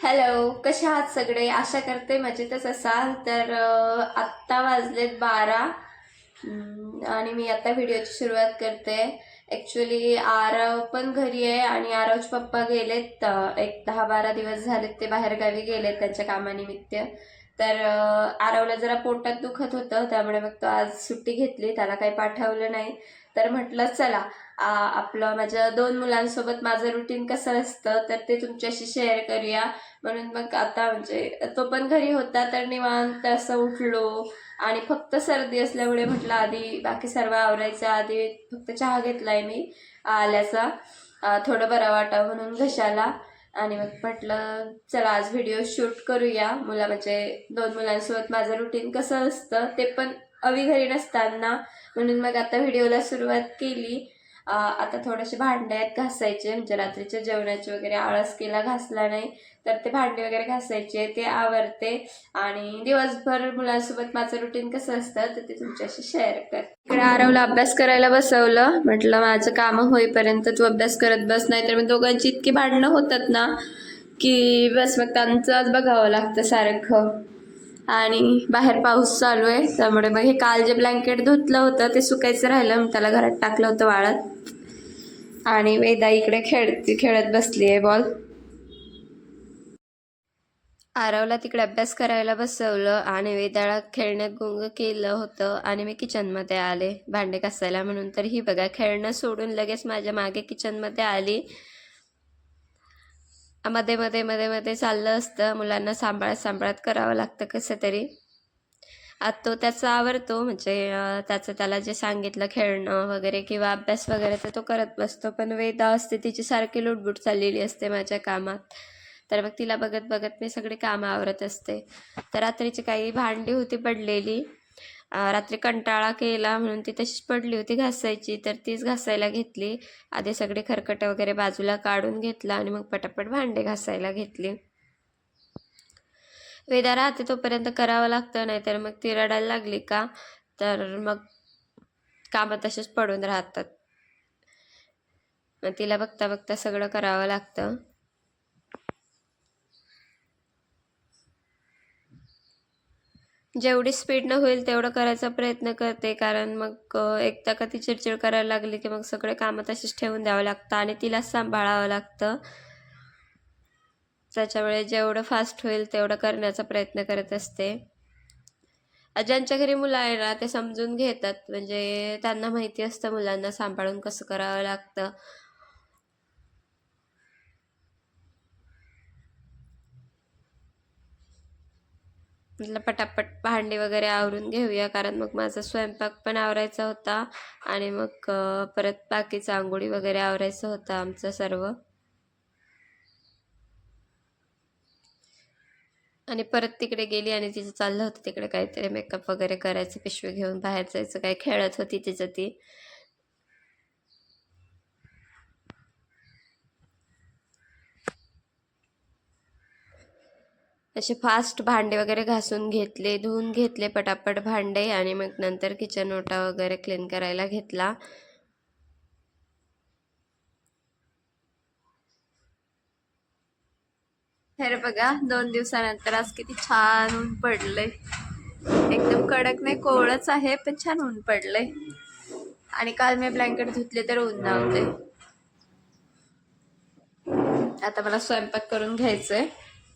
Hello, कशा आहात सगळे? आशा करते मजेतच असाल. तर आत्ता वाजलेत 12 आणि मी आता व्हिडिओची सुरुवात करते. ॲक्च्युली आरव पण घरी आहे आणि आरवचे पप्पा गेलेत. एक 10-12 दिवस झालेत ते बाहेरगावी गेलेत त्यांच्या कामानिमित्त. तर आरवला जरा पोटात दुखत होतं, त्यामुळे मग तो आज सुट्टी घेतली, त्याला काही पाठवलं नाही. तर म्हटलं चला आपलं माझ्या 2 मुलांसोबत माझं रुटीन कसं असतं तर ते तुमच्याशी शेअर करूया. म्हणून मग आता म्हणजे तो पण घरी होता तर निवांत असं उठलो आणि फक्त सर्दी असल्यामुळे म्हटलं आधी बाकी सर्व आवरायचं आधी फक्त चहा घेतलाय मी आल्याचा. थोडं बरं वाटावं म्हणून घशाला. आणि मग म्हटलं चला आज व्हिडिओ शूट करूया. म्हणजे 2 मुलांसोबत माझं रुटीन कसं असतं ते पण अवी घरी नसताना. म्हणून मग आता व्हिडिओला सुरुवात केली. आता थोडेसे भांडे आहेत घासायचे, म्हणजे रात्रीच्या जेवणाचे वगैरे आळस केला घासला नाही, तर ते भांडे वगैरे घासायचे ते आवरते. आणि दिवसभर मुलांसोबत माझं रुटीन कसं असतं तर ते तुमच्याशी शेअर कर. इकडे आरवला अभ्यास करायला बसवलं. म्हटलं माझं कामं होईपर्यंत तू अभ्यास करत बस, नाही तर मग दोघांची इतकी भांडणं होतात ना की बस मग त्यांचंच बघावं लागतं सारखं. आणि बाहेर पाऊस चालू आहे त्यामुळे मग हे काल जे ब्लँकेट धुतलं होतं ते सुकायचं राहिलं, मग त्याला घरात टाकलं होतं वाळत. आणि वेदा इकडे खेळत बसली आहे बॉल. आरवला तिकडे अभ्यास करायला बसवलं आणि वेदाला खेळण्यात गुंग केलं होतं आणि मी किचनमध्ये आले भांडे घासायला म्हणून. तर ही बघा खेळणं सोडून लगेच माझ्या मागे किचनमध्ये आली. मध्ये मध्ये मध्ये मध्ये चाललं असतं, मुलांना सांभाळत करावं लागतं कसं तरी. आता तो त्याचा आवरतो, म्हणजे त्याचं त्याला जे सांगितलं खेळणं वगैरे किंवा अभ्यास वगैरे तर तो करत बसतो. पण वेदा असते तिची सारखी लुडबुड चाललेली असते माझ्या कामात. तर मग तिला बघत बघत मी सगळी कामं आवरत असते. तर रात्रीची काही भांडी होती पडलेली, रात्री कंटाळा केला म्हणून ती तशीच पडली होती घासायची, तर तीच घासायला घेतली. आधी सगळे खरकटे वगैरे बाजूला काढून घेतला आणि मग पटापट भांडे घासायला घेतली. वेदा राहते तोपर्यंत करावं लागतं, नाही तर मग ती रडायला लागली का तर मग कामं तसेच पडून राहतात. मग तिला बघता बघता सगळं करावं लागतं. जेवढी स्पीडनं होईल तेवढं करायचा प्रयत्न करते, कारण मग एकदा का ती चिडचिड करायला लागली की मग सगळे कामं तशीच ठेवून द्यावं लागतं आणि तिलाच सांभाळावं लागतं. त्याच्यामुळे जेवढं फास्ट होईल तेवढं करण्याचा प्रयत्न करत असते. ज्यांच्या घरी मुलं आहे ना ते समजून घेतात, म्हणजे त्यांना माहिती असतं मुलांना सांभाळून कसं करावं लागतं. म्हटलं पटापट भांडी वगैरे आवरून घेऊया, कारण मग माझा स्वयंपाक पण आवरायचा होता आणि मग परत बाकीचं आंघोळी वगैरे आवरायचं होतं आमचं सर्व. आणि परत तिकडे गेली आणि तिचं चाललं होतं तिकडे काहीतरी मेकअप वगैरे करायचं, पिशवी घेऊन बाहेर जायचं, काय खेळत होती तिचं ती. असे फास्ट भांडे वगैरे घासून घेतले, धुवून घेतले पटापट भांडे आणि मग नंतर किचन ओटा वगैरे क्लीन करायला घेतला. तर बघा 2 दिवसानंतर आज किती छान ऊन पडलंय. एकदम कडक नाही, कोवळच आहे पण छान ऊन पडलंय. आणि काल मी ब्लँकेट धुतले तर ऊन नव्हते. आता मला स्वयंपाक करून घ्यायचंय.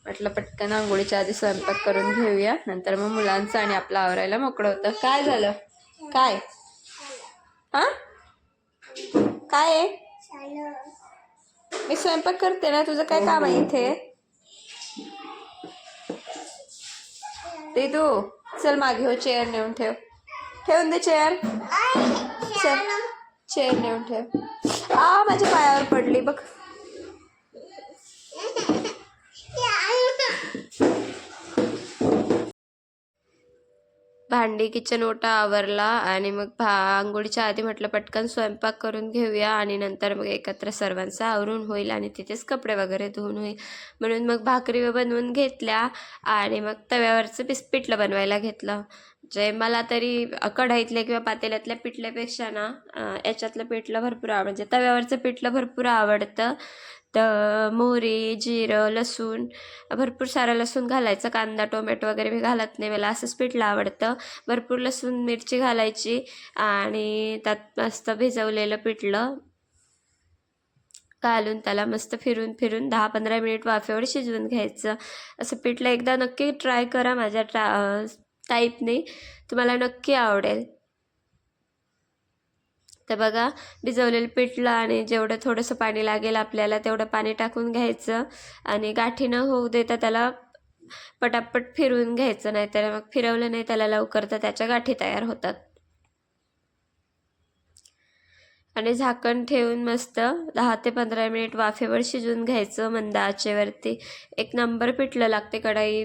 म्हटलं पटकन आंघोळीच्या आधी स्वयंपाक करून घेऊया, नंतर मग मुलांचं आणि आपलं आवरायला मोकळं होतं. काय झालं? काय हा काय आहे? मी स्वयंपाक करते ना, तुझं काय काम आहे इथे? ते तू चल मागे हो, चेअर नेऊन ठेवून दे चेअर. चेअर नेऊन ठेव. माझ्या पायावर पडली बघ. भांडी किचन ओटा आवरला आणि मग आंघोळीच्या आधी म्हटलं पटकन स्वयंपाक करून घेऊया आणि नंतर मग एकत्र सर्वांचं आवरून होईल आणि तिथेच कपडे वगैरे धुवून होईल. म्हणून मग भाकरी भरून घेतल्या आणि मग तव्यावरचं पिठलं बनवायला घेतलं. जे मला तरी कढईतल्या किंवा पातेल्यातल्या पिठल्यापेक्षा ना याच्यातलं पिठलं भरपूर म्हणजे तव्यावरचं पिठलं भरपूर आवडतं. तर मोहरी, जिरं, लसूण, भरपूर सारा लसूण घालायचं. कांदा, टोमॅटो वगैरे मी घालत नाही, मला असंच पिठलं आवडतं. भरपूर लसूण मिरची घालायची आणि त्यात मस्त भिजवलेलं पिठलं घालून त्याला मस्त फिरून फिरून 10-15 मिनिट वाफेवर शिजवून घ्यायचं. असं पिठलं एकदा नक्की ट्राय करा माझ्या टाईपने, तुम्हाला नक्की आवडेल. तर बघा, भिजवलेलं पिठलं आणि जेवढं थोडंसं पाणी लागेल आपल्याला तेवढं पाणी टाकून घ्यायचं आणि गाठी न होऊ देता त्याला पटापट फिरवून घ्यायचं. नाही तर मग फिरवलं नाही त्याला लवकर तर त्याच्या गाठी तयार होतात. आणि झाकण ठेवून मस्त 10 ते 15 मिनिट वाफेवर शिजवून घ्यायचं मंद आचेवरती. एक नंबर पिठलं लागते. कढई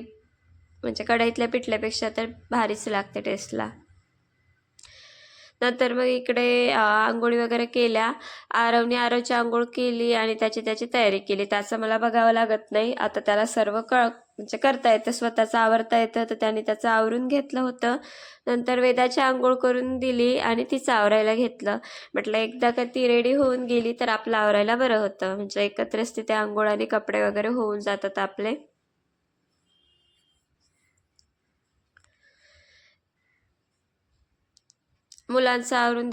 म्हणजे कढईतल्या पिठल्यापेक्षा तर भारीच लागते टेस्टला. नंतर मग इकडे आंघोळी वगैरे केल्या. आरवची आंघोळ केली आणि त्याची तयारी केली. त्याचं मला बघावं लागत नाही. आता त्याला सर्व म्हणजे करता येतं, स्वतःचं आवरता येतं, तर त्याने त्याचं आवरून घेतलं होतं. नंतर वेदाची आंघोळ करून दिली आणि तिचं आवरायला घेतलं. म्हटलं एकदा का ती रेडी होऊन गेली तर आपलं आवरायला बरं होतं, म्हणजे एकत्रच तिथे आंघोळ आणि कपडे वगैरे होऊन जातात आपले. मुलींचं आवरून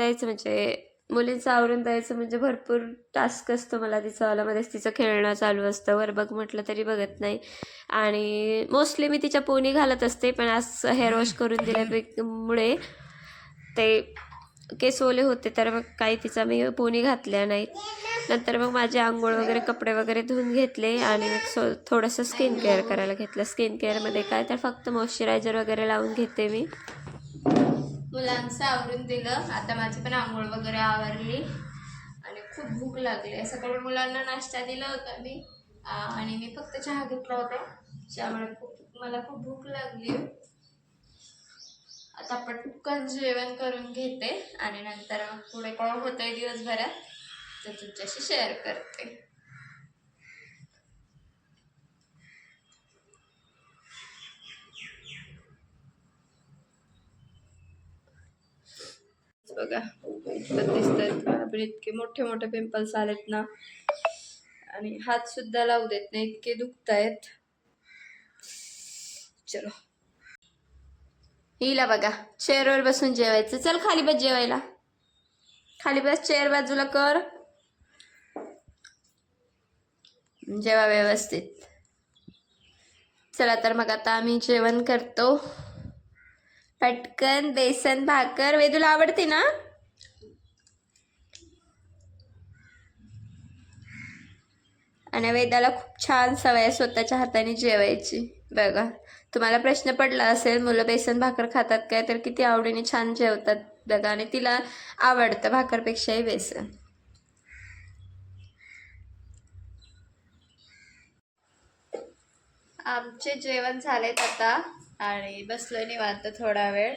द्यायचं म्हणजे भरपूर टास्क असतो मला तिचं. मध्येच तिचं खेळणं चालू असतं, वर बघ म्हटलं तरी बघत नाही. आणि मोस्टली मी तिच्या पोनी घालत असते, पण आज हेअर वॉश करून दिल्यामुळे ते केस ओले होते तर मग काही तिचा मी पोनी घातल्या नाहीत. नंतर मग माझे आंघोळ वगैरे कपडे वगैरे धुवून घेतले आणि मग थोडंसं स्किन केअर करायला घेतलं. स्किन केअरमध्ये काय तर फक्त मॉइश्चरायझर वगैरे लावून घेते मी. मुलांचं आवरून दिलं. आता माझी पण आंघोळ वगैरे आवरली आणि खूप भूक लागली. सकाळी मुलांना नाश्ता दिला होता मी आणि मी फक्त चहा घेतला होता. त्यामुळे मला खूप भूक लागली. आता पटकन जेवण करून घेते आणि नंतर पुढे काय होतंय दिवसभरात तर तुमच्याशी शेअर करते. बघा दिसतात इतके मोठे मोठे पिंपल्स आलेत ना, आणि हात सुद्धा लावू देत नाही, इतके दुखतायत. चलो, हिला बघा चेअरवर बसून जेवायचं. चल खाली बस जेवायला. खाली बस, चेअर बाजूला कर, जेवा व्यवस्थित. चला तर मग आता आम्ही जेवण करतो. पटकन बेसन भाकर. वेदूला आवडते ना? आणि वेदाला खूप छान सवय स्वतःच्या हाताने जेवायची. बघा, तुम्हाला प्रश्न पडला असेल मुलं बेसन भाकर खातात काय, तर किती आवडीने छान जेवतात बघा. आणि तिला आवडतं भाकरपेक्षाही बेसन. आमचे जेवण झालेत आता आणि बसलोय निवांत थोडा वेळ.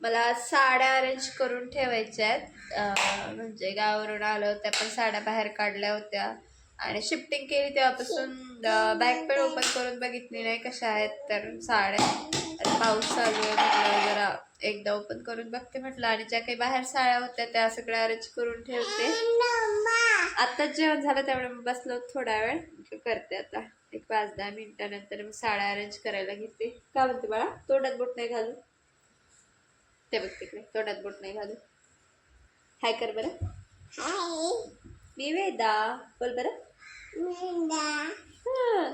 मला साड्या अरेंज करून ठेवायच्या आहेत. म्हणजे गावावरून आलं होत्या पण साड्या बाहेर काढल्या होत्या आणि शिफ्टिंग केली तेव्हापासून बॅग पण ओपन करून बघितली नाही कशा आहेत तर साड्या. पाऊस चालू आहे म्हटलं जरा एकदा ओपन करून बघते म्हटलं. आणि ज्या काही बाहेर साड्या होत्या त्या सगळ्या अरेंज करून ठेवते. आत्ताच जेवण झालं त्यामुळे बसलो थोडा वेळ, करते आता 1-5-10 मिनिटानंतर मग साड्या अरेंज करायला घेते. का म्हणते बाळा? तोंडात बोट नाही घालू. ते बघ तिकडे, तोंडात बोट नाही घालू. हाय कर बरं. मी वेदा. बोल बरं.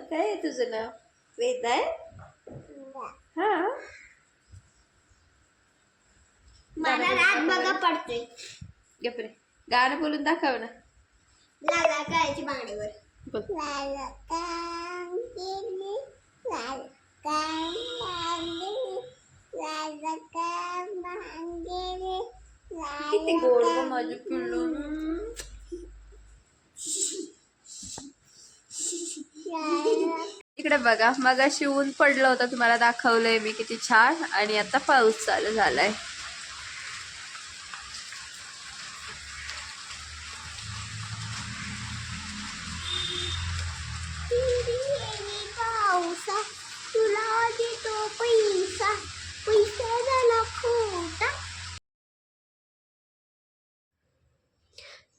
काय आहे तुझं नाव? वेदा आहे. हा, मला रात बघा पडते. गपरे, गाणं बोलून दाखव ना. लाला कायची बांगडीवर किती गोड ग माझी पिल्लू. इकडे बघा, मगाशी ऊन पडलं होतं तुम्हाला दाखवलंय मी किती छान, आणि आता पाऊस चालू झालाय.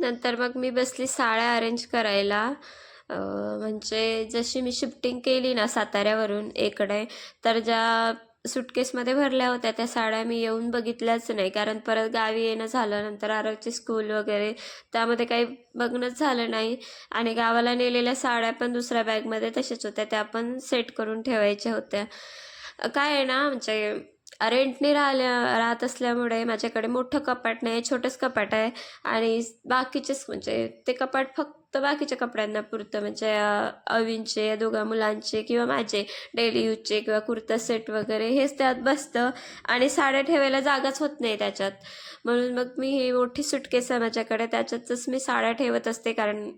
नंतर मग मी बसली साड्या अरेंज करायला. म्हणजे जशी मी शिफ्टिंग केली ना साताऱ्यावरून इकडे, तर ज्या सुटकेसमध्ये भरल्या होत्या त्या साड्या मी येऊन बघितल्याच नाही, कारण परत गावी येणं झालं, नंतर आरवची स्कूल वगैरे त्यामध्ये काही बघणंच झालं नाही. आणि गावाला नेलेल्या साड्या पण दुसऱ्या बॅगमध्ये तशाच होत्या, त्या पण सेट करून ठेवायच्या होत्या. काय आहे ना, म्हणजे रेंटने राहत असल्यामुळे माझ्याकडे मोठं कपाट नाही, छोटंच कपाट आहे. आणि बाकीचेच म्हणजे ते कपाट फक्त बाकीच्या कपड्यांना पुरतं, म्हणजे अवींचे, दोघा मुलांचे किंवा माझे डेली यूजचे किंवा कुर्ता सेट वगैरे हेच त्यात बसतं. आणि साड्या ठेवायला जागाच होत नाही त्याच्यात. म्हणून मग मी ही मोठी सुटकेस आहे माझ्याकडे, त्याच्यातच मी साड्या ठेवत असते. कारण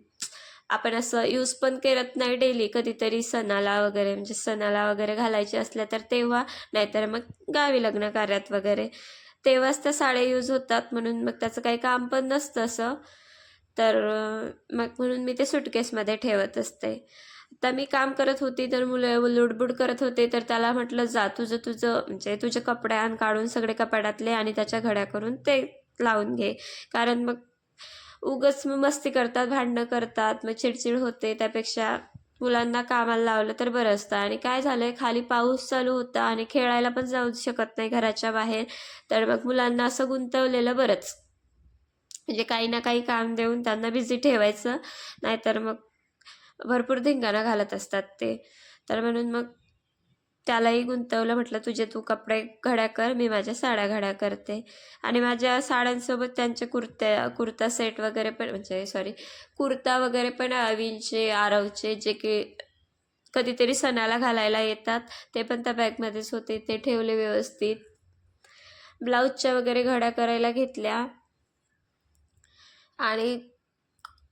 आपण असं यूज पण करत नाही डेली, कधीतरी सणाला वगैरे, म्हणजे सणाला वगैरे घालायचे असल्या तर तेव्हा, नाहीतर मग गावी लग्न कार्यात वगैरे तेव्हाच त्या साड्या यूज होतात. म्हणून मग त्याचं काही काम पण नसतं असं. तर मग म्हणून मी ते सुटकेसमध्ये ठेवत असते. आता मी काम करत होती तर मुलं लुडबुड करत होते, तर त्याला म्हटलं जा तुझं तुझं म्हणजे तुझे कपडे आण काढून सगळे कपाटातले आणि त्याच्या घड्या करून ते लावून घे. कारण मग उगच मग मस्ती करतात, भांडणं करतात, मग चिडचिड होते. त्यापेक्षा मुलांना कामाला लावलं तर बरं असतं. आणि काय झालंय, खाली पाऊस चालू होता आणि खेळायला पण जाऊ शकत नाही घराच्या बाहेर, तर मग मुलांना असं गुंतवलेलं बरंच. म्हणजे काही ना काही काम देऊन त्यांना बिझी ठेवायचं, नाहीतर मग भरपूर धिंगाणा घालत असतात ते. तर म्हणून मग त्यालाही गुंतवलं, म्हटलं तुझे तू कपडे घड्या कर, मी माझ्या साड्या घड्या करते. आणि माझ्या साड्यांसोबत त्यांचे कुर्ता सेट वगैरे पण, म्हणजे सॉरी, कुर्ता वगैरे पण अवींचे, आरवचे, जे की कधीतरी सणाला घालायला येतात, ते पण त्या बॅगमध्येच होते, ते ठेवले व्यवस्थित. ब्लाऊजच्या वगैरे घड्या करायला घेतल्या. आणि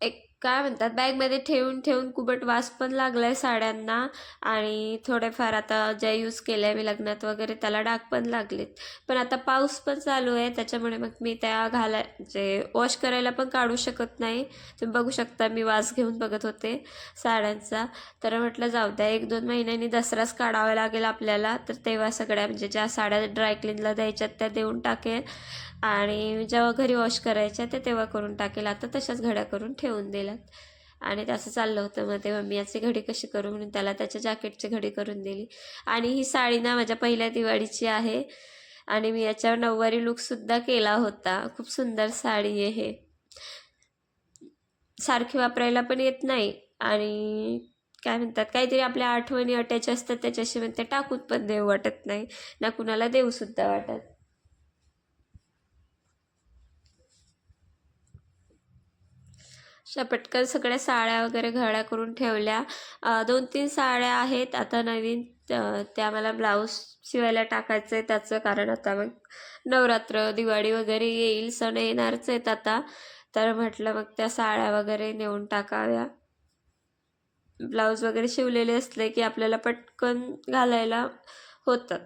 एक काय म्हणतात, बॅगमध्ये ठेवून ठेवून कुबट वास पण लागलाय साड्यांना. आणि थोडेफार आता ज्या यूज केल्या मी लग्नात वगैरे त्याला डाग पण लागलेत. पण आता पाऊस पण चालू आहे, त्याच्यामुळे मग मी त्या म्हणजे वॉश करायला पण काढू शकत नाही. तुम्ही बघू शकता मी वास घेऊन बघत होते साड्यांचा. तर म्हटलं जाऊ द्या, 1-2 महिन्यांनी दसराच काढावा लागेल आपल्याला, तर तेव्हा सगळ्या म्हणजे ज्या साड्या ड्रायक्लीनला द्यायच्यात त्या देऊन टाकेल. आणि जेव्हा घरी वॉश करायच्या ते तेव्हा करून टाकेल. आता तशाच घड्या करून ठेवून दिल्यात. आणि त्याचं चाललं होतं, मग तेव्हा मी याची घडी कशी करू म्हणून त्याला त्याच्या जॅकेटची घडी करून दिली. आणि ही साडी ना माझ्या पहिल्या दिवाळीची आहे. आणि मी याच्यावर नऊवारी लुकसुद्धा केला होता. खूप सुंदर साडी आहे हे. सारखी वापरायला पण येत नाही. आणि काय म्हणतात, काहीतरी आपल्या आठवणी अटॅच असतात त्याच्याशिवाय ते टाकून पण देऊ वाटत नाही, ना कुणाला देऊसुद्धा वाटत. अशा पटकन सगळ्या साड्या वगैरे घड्या करून ठेवल्या. 2-3 साड्या आहेत आता नवीन, त्या मला ब्लाऊज शिवायला टाकायचं आहे त्याचं. कारण आता मग नवरात्र, दिवाळी वगैरे येईल, सण येणारच आहेत आता. तर म्हटलं मग त्या साड्या वगैरे नेऊन टाकाव्या. ब्लाऊज वगैरे शिवलेले असले की आपल्याला पटकन घालायला होतात.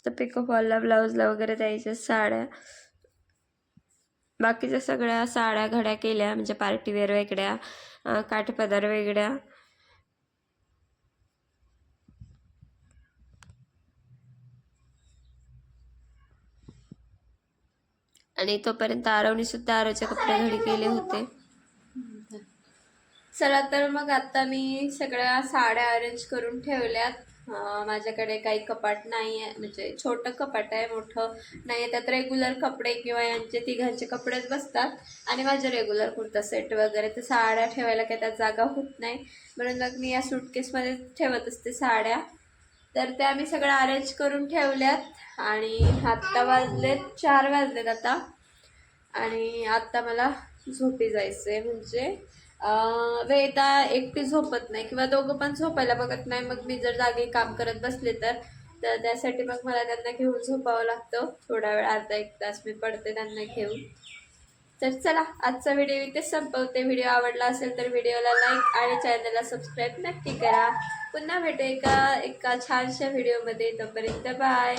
तर पिको फॉलला, ब्लाऊजला वगैरे द्यायच्या साड्या. बाकीच्या सगळ्या साड्या घड्या केल्या, म्हणजे पार्टीवेअर वेगळ्या, काठपदर वेगळ्या. आणि तोपर्यंत आरवने सुद्धा आरवचे कपडे घडी केले होते. चला तर मग आता मी सगळ्या साड्या अरेंज करून ठेवल्यात. माझ्याकडे काही कपाट नाही आहे, म्हणजे छोटं कपाट आहे, मोठं नाही आहे. त्यात रेग्युलर कपडे किंवा यांचे तिघांचे कपडेच बसतात. आणि माझे रेग्युलर कुर्ता सेट वगैरे, तर साड्या ठेवायला काही त्यात जागा होत नाही. म्हणून मग मी या सूटकेसमध्ये ठेवत असते साड्या. तर त्या मी सगळ्या अरेंज करून ठेवल्यात. आणि आत्ता वाजलेत 4 वाजलेत आता. आणि आत्ता मला झोपी जायचं आहे. म्हणजे वेदा एकटी झोपत नाही किंवा दोघं पण झोपायला बघत नाही. मग मी जर जागी काम करत बसले तर त्यासाठी मग मला त्यांना घेऊन झोपावं लागतं. थोडा वेळ, अर्धा-1 तास मी पडते त्यांना घेऊन. तर चला, आजचा व्हिडिओ इथेच संपवते. व्हिडिओ आवडला असेल तर व्हिडिओला लाईक आणि चॅनलला सबस्क्राईब नक्की करा. पुन्हा भेटू एका छानशा व्हिडिओमध्ये. तोपर्यंत बाय.